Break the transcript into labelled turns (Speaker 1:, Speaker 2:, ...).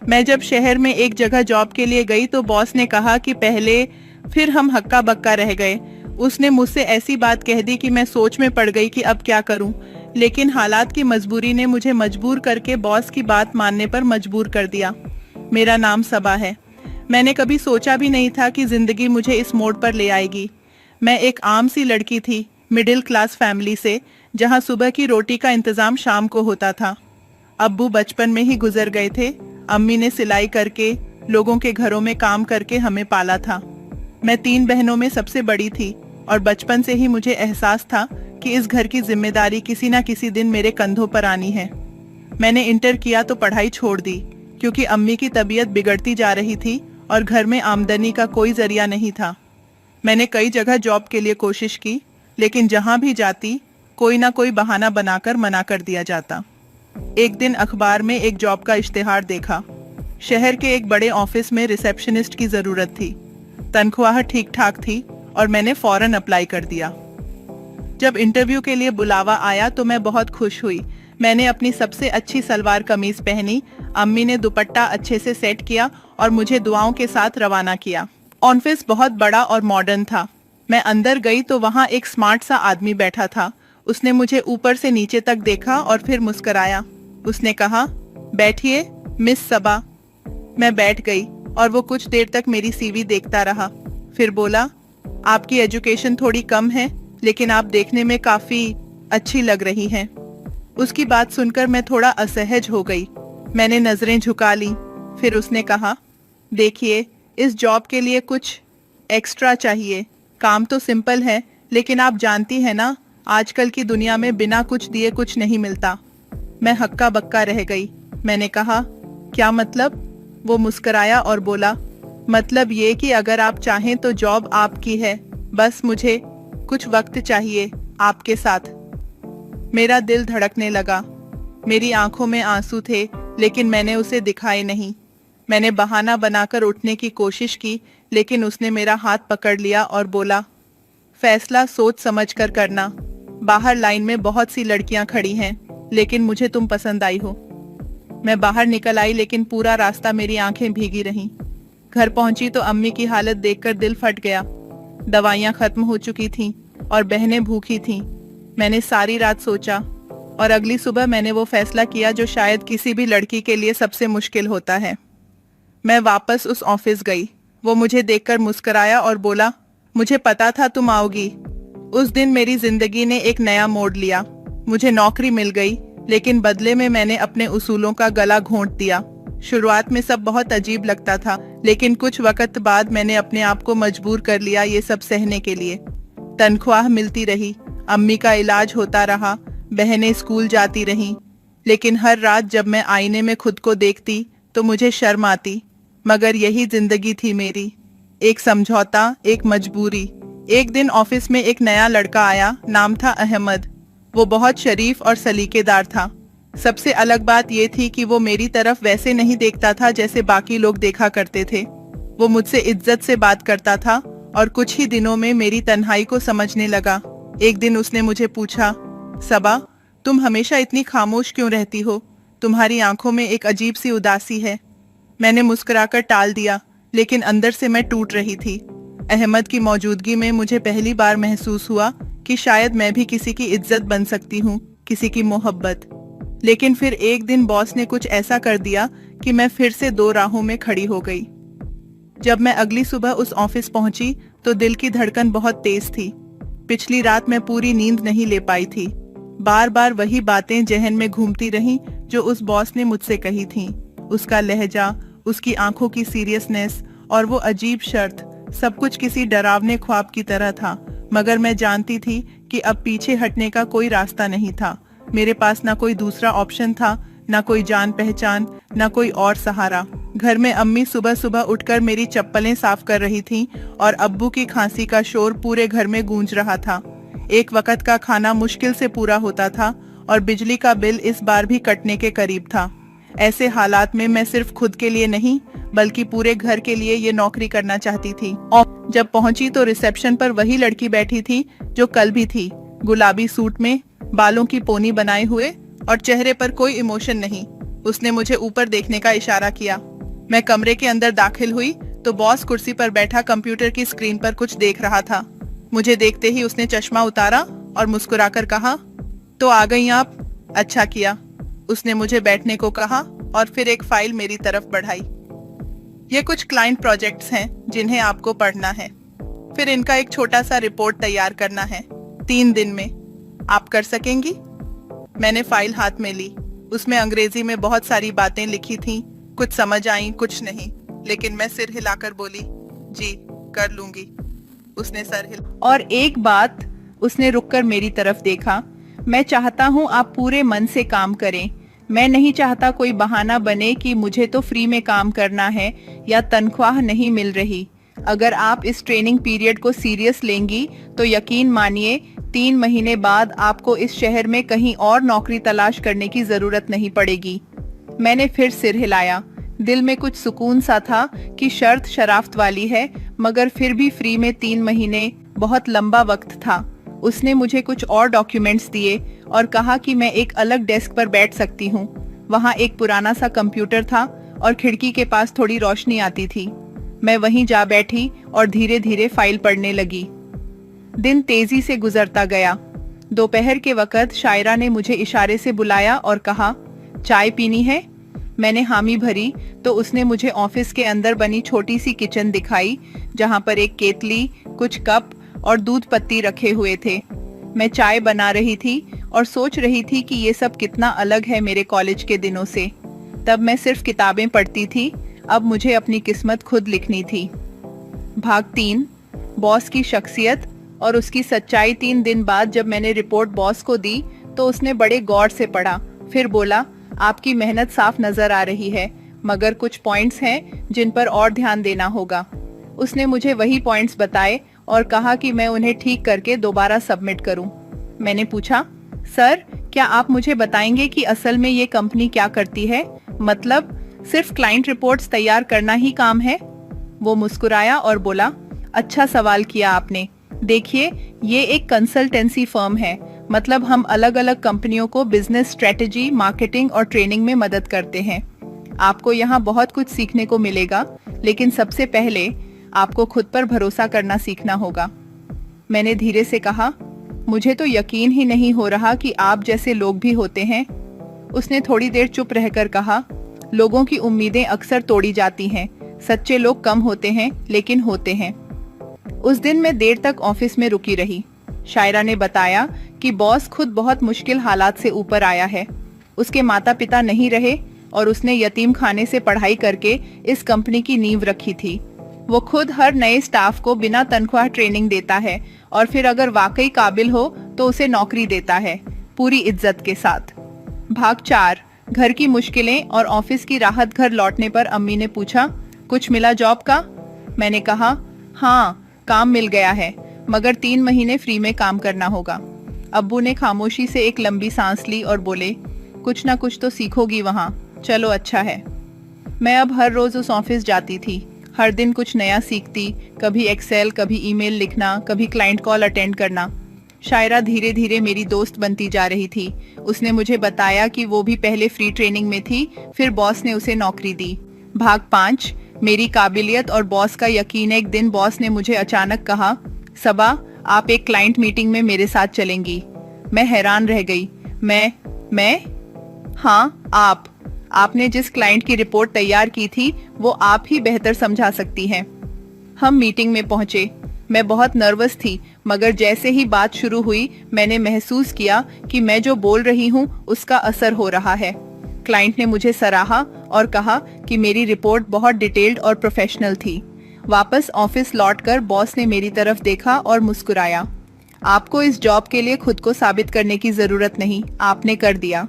Speaker 1: मैं जब शहर में एक जगह जॉब के लिए गई तो बॉस ने कहा कि पहले, फिर हम हक्का बक्का रह गए। उसने मुझसे ऐसी बात कह दी कि मैं सोच में पड़ गई कि अब क्या करूं। लेकिन हालात की मजबूरी ने मुझे मजबूर करके बॉस की बात मानने पर मजबूर कर दिया। मेरा नाम सबा है। मैंने कभी सोचा भी नहीं था कि जिंदगी मुझे इस मोड़ पर ले आएगी। मैं एक आम सी लड़की थी, मिडिल क्लास फैमिली से, जहां सुबह की रोटी का इंतजाम शाम को होता था। अब्बू बचपन में ही गुजर गए थे। अम्मी ने सिलाई करके, लोगों के घरों में काम करके हमें पाला था। मैं 3 बहनों में सबसे बड़ी थी और बचपन से ही मुझे एहसास था कि इस घर की जिम्मेदारी किसी ना किसी दिन मेरे कंधों पर आनी है। मैंने इंटर किया तो पढ़ाई छोड़ दी, क्योंकि अम्मी की तबीयत बिगड़ती जा रही थी और घर में आमदनी का कोई जरिया नहीं था। मैंने कई जगह जॉब के लिए कोशिश की, लेकिन जहां भी जाती कोई ना कोई बहाना बनाकर मना कर दिया जाता। एक दिन अखबार में एक जॉब का इश्तिहार देखा। शहर के एक बड़े ऑफिस में रिसेप्शनिस्ट की जरूरत थी। तनख्वाह ठीक ठाक थी और मैंने फौरन अप्लाई कर दिया। जब इंटरव्यू के लिए बुलावा आया तो मैं बहुत खुश हुई। मैंने अपनी सबसे अच्छी सलवार कमीज पहनी, अम्मी ने दुपट्टा अच्छे से सेट किया और मुझे दुआओं के साथ रवाना किया। ऑफिस बहुत बड़ा और मॉडर्न था। मैं अंदर गई तो वहाँ एक स्मार्ट सा आदमी बैठा था। उसने मुझे ऊपर से नीचे तक देखा और फिर मुस्कुराया। उसने कहा, बैठिए मिस सबा। मैं बैठ गई और वो कुछ देर तक मेरी सीवी देखता रहा। फिर बोला, आपकी एजुकेशन थोड़ी कम है, लेकिन आप देखने में काफी अच्छी लग रही हैं। उसकी बात सुनकर मैं थोड़ा असहज हो गई। मैंने नजरें झुका ली। फिर उसने कहा, देखिए, इस जॉब के लिए कुछ एक्स्ट्रा चाहिए। काम तो सिंपल है, लेकिन आप जानती हैं ना, आजकल की दुनिया में बिना कुछ दिए कुछ नहीं मिलता। मैं हक्का बक्का रह गई। मैंने कहा, क्या मतलब? वो मुस्कुराया और बोला, मतलब ये कि अगर आप चाहें तो जॉब आपकी है, बस मुझे कुछ वक्त चाहिए आपके साथ। मेरा दिल धड़कने लगा। मेरी आंखों में आंसू थे, लेकिन मैंने उसे दिखाए नहीं। मैंने बहाना बनाकर उठने की कोशिश की, लेकिन उसने मेरा हाथ पकड़ लिया और बोला, फैसला सोच समझ कर करना। बाहर लाइन में बहुत सी लड़कियां खड़ी हैं, लेकिन मुझे तुम पसंद आई हो। मैं बाहर निकल आई, लेकिन पूरा रास्ता मेरी आंखें भीगी रहीं। घर पहुंची तो अम्मी की हालत देखकर दिल फट गया। दवाइयां खत्म हो चुकी थीं और बहनें भूखी थीं। मैंने सारी रात सोचा और अगली सुबह मैंने वो फैसला किया जो शायद किसी भी लड़की के लिए सबसे मुश्किल होता है। मैं वापस उस ऑफिस गई। वो मुझे देखकर मुस्कुराया और बोला, मुझे पता था तुम आओगी। उस दिन मेरी जिंदगी ने एक नया मोड़ लिया। मुझे नौकरी मिल गई, लेकिन बदले में मैंने अपने उसूलों का गला घोंट दिया। शुरुआत में सब बहुत अजीब लगता था, लेकिन कुछ वक्त बाद मैंने अपने आप को मजबूर कर लिया ये सब सहने के लिए। तनख्वाह मिलती रही, अम्मी का इलाज होता रहा, बहनें स्कूल जाती रहीं, लेकिन हर रात जब मैं आईने में खुद को देखती तो मुझे शर्म आती। मगर यही जिंदगी थी मेरी, एक समझौता, एक मजबूरी। एक दिन ऑफिस में एक नया लड़का आया, नाम था अहमद। वो बहुत शरीफ और सलीकेदार था। सबसे अलग बात ये थी कि वो मेरी तरफ वैसे नहीं देखता था जैसे बाकी लोग देखा करते थे। वो मुझसे इज्जत से बात करता था और कुछ ही दिनों में मेरी तन्हाई को समझने लगा। एक दिन उसने मुझे पूछा, सबा, तुम हमेशा इतनी खामोश क्यों रहती हो? तुम्हारी आंखों में एक अजीब सी उदासी है। मैंने मुस्कुराकर टाल दिया, लेकिन अंदर से मैं टूट रही थी। अहमद की मौजूदगी में मुझे पहली बार महसूस हुआ कि शायद मैं भी किसी की इज्जत बन सकती हूँ, किसी की मोहब्बत। लेकिन फिर एक दिन बॉस ने कुछ ऐसा कर दिया कि मैं फिर से 2 राहों में खड़ी हो गई। जब मैं अगली सुबह उस ऑफिस पहुंची तो दिल की धड़कन बहुत तेज थी। पिछली रात मैं पूरी नींद नहीं ले पाई थी। बार बार वही बातें जहन में घूमती रहीं जो उस बॉस ने मुझसे कही थीं। उसका लहजा, उसकी आंखों की सीरियसनेस और वो अजीब शर्त, सब कुछ किसी डरावने ख्वाब की तरह था। मगर मैं जानती थी कि अब पीछे हटने का कोई रास्ता नहीं था। मेरे पास ना कोई दूसरा ऑप्शन था, ना कोई जान पहचान, ना कोई और सहारा। घर में अम्मी सुबह सुबह उठकर मेरी चप्पलें साफ कर रही थीं और अब्बू की खांसी का शोर पूरे घर में गूंज रहा था। एक वक्त का खाना मुश्किल से पूरा होता था और बिजली का बिल इस बार भी कटने के करीब था। ऐसे हालात में मैं सिर्फ खुद के लिए नहीं, बल्कि पूरे घर के लिए ये नौकरी करना चाहती थी। और जब पहुंची तो रिसेप्शन पर वही लड़की बैठी थी जो कल भी थी, गुलाबी सूट में, बालों की पोनी बनाए हुए और चेहरे पर कोई इमोशन नहीं। उसने मुझे ऊपर देखने का इशारा किया। मैं कमरे के अंदर दाखिल हुई तो बॉस कुर्सी पर बैठा कंप्यूटर की स्क्रीन पर कुछ देख रहा था। मुझे देखते ही उसने चश्मा उतारा और मुस्कुराकर कहा, तो आ गई आप, अच्छा किया। उसने मुझे बैठने को कहा और फिर एक फाइल मेरी तरफ बढ़ाई। ये कुछ क्लाइंट प्रोजेक्ट्स हैं जिन्हें आपको पढ़ना है, फिर इनका एक छोटा सा रिपोर्ट तैयार करना है 3 दिन में। आप कर सकेंगी? मैंने फाइल हाथ में ली। उसमें अंग्रेजी में बहुत सारी बातें लिखी थीं, कुछ समझ आई कुछ नहीं, लेकिन मैं सिर हिलाकर बोली, जी कर लूंगी। उसने सर हिला और एक बात, उसने रुककर मेरी तरफ देखा, मैं चाहता हूँ आप पूरे मन से काम करें। मैं नहीं चाहता कोई बहाना बने कि मुझे तो फ्री में काम करना है या तनख्वाह नहीं मिल रही। अगर आप इस ट्रेनिंग पीरियड को सीरियस लेंगी तो यकीन मानिए 3 महीने बाद आपको इस शहर में कहीं और नौकरी तलाश करने की जरूरत नहीं पड़ेगी। मैंने फिर सिर हिलाया। दिल में कुछ सुकून सा था कि शर्त शराफत वाली है, मगर फिर भी फ्री में 3 महीने बहुत लंबा वक्त था। उसने मुझे कुछ और डॉक्यूमेंट्स दिए और कहा कि मैं एक अलग डेस्क पर बैठ सकती हूँ। वहाँ एक पुराना सा कंप्यूटर था और खिड़की के पास थोड़ी रोशनी आती थी। मैं वहीं जा बैठी और धीरे धीरे फाइल पढ़ने लगी। दिन तेजी से गुजरता गया। दोपहर के वक्त शायरा ने मुझे इशारे से बुलाया और कहा, चाय पीनी है? मैंने हामी भरी तो उसने मुझे ऑफिस के अंदर बनी छोटी सी किचन दिखाई, जहां पर एक केतली, कुछ कप और दूध पत्ती रखे हुए थे। मैं चाय बना रही थी और सोच रही थी कि ये सब कितना अलग है मेरे कॉलेज के दिनों से। तब मैं सिर्फ किताबें पढ़ती थी, अब मुझे अपनी किस्मत खुद लिखनी थी। भाग 3, बॉस की शख्सियत और उसकी सच्चाई। 3 दिन बाद जब मैंने रिपोर्ट बॉस को दी तो उसने बड़े गौर से पढ़ा, फिर बोला, आपकी मेहनत साफ नजर आ रही है, मगर कुछ पॉइंट्स हैं जिन पर और ध्यान देना होगा। उसने मुझे वही पॉइंट्स बताए और कहा कि मैं उन्हें ठीक करके दोबारा सबमिट करूं। मैंने पूछा, सर क्या आप मुझे बताएंगे कि असल में ये कंपनी क्या करती है? मतलब सिर्फ क्लाइंट रिपोर्ट्स तैयार करना ही काम है? वो मुस्कुराया और बोला, अच्छा सवाल किया आपने। देखिए, ये एक कंसल्टेंसी फर्म है, मतलब हम अलग अलग कंपनियों को बिजनेस स्ट्रेटेजी, मार्केटिंग और ट्रेनिंग में मदद करते हैं। आपको यहाँ बहुत कुछ सीखने को मिलेगा, लेकिन सबसे पहले आपको खुद पर भरोसा करना सीखना होगा। मैंने धीरे से कहा, मुझे तो यकीन ही नहीं हो रहा कि आप जैसे लोग भी होते हैं। उसने थोड़ी देर चुप रहकर कहा, लोगों की उम्मीदें अक्सर तोड़ी जाती हैं, सच्चे लोग कम होते हैं लेकिन होते हैं। उस दिन मैं देर तक ऑफिस में रुकी रही। शायरा ने बताया कि बॉस खुद बहुत मुश्किल हालात से ऊपर आया है। उसके माता पिता नहीं रहे और उसने यतीम खाने से पढ़ाई करके इस कंपनी की नींव रखी थी। वो खुद हर नए स्टाफ को बिना तनख्वाह ट्रेनिंग देता है और फिर अगर वाकई काबिल हो तो उसे नौकरी देता है, पूरी इज्जत के साथ। भाग 4, घर की मुश्किलें और ऑफिस की राहत। घर लौटने पर अम्मी ने पूछा, कुछ मिला जॉब का? मैंने कहा, हाँ काम मिल गया है, मगर 3 महीने फ्री में काम करना होगा। अब्बू ने खामोशी से एक लंबी सांस ली और बोले, कुछ ना कुछ तो सीखोगी वहाँ, चलो अच्छा है। मैं अब हर रोज उस ऑफिस जाती थी, हर दिन कुछ नया सीखती, कभी एक्सेल, कभी ईमेल लिखना, कभी क्लाइंट कॉल अटेंड करना। शायरा धीरे धीरे मेरी दोस्त बनती जा रही थी। उसने मुझे बताया कि वो भी पहले फ्री ट्रेनिंग में थी, फिर बॉस ने उसे नौकरी दी। भाग 5, मेरी काबिलियत और बॉस का यकीन। एक दिन बॉस ने मुझे अचानक कहा, सबा आप एक क्लाइंट मीटिंग में मेरे साथ चलेंगी। मैं हैरान रह गई। मैं? हाँ आप। आपने जिस क्लाइंट की रिपोर्ट तैयार की थी वो आप ही बेहतर समझा सकती हैं। हम मीटिंग में पहुंचे। मैं बहुत नर्वस थी, मगर जैसे ही बात शुरू हुई मैंने महसूस किया कि मैं जो बोल रही हूँ उसका असर हो रहा है। क्लाइंट ने मुझे सराहा और कहा कि मेरी रिपोर्ट बहुत डिटेल्ड और प्रोफेशनल थी। वापस ऑफिस लौटकर बॉस ने मेरी तरफ देखा और मुस्कुराया। आपको इस जॉब के लिए खुद को साबित करने की जरूरत नहीं, आपने कर दिया।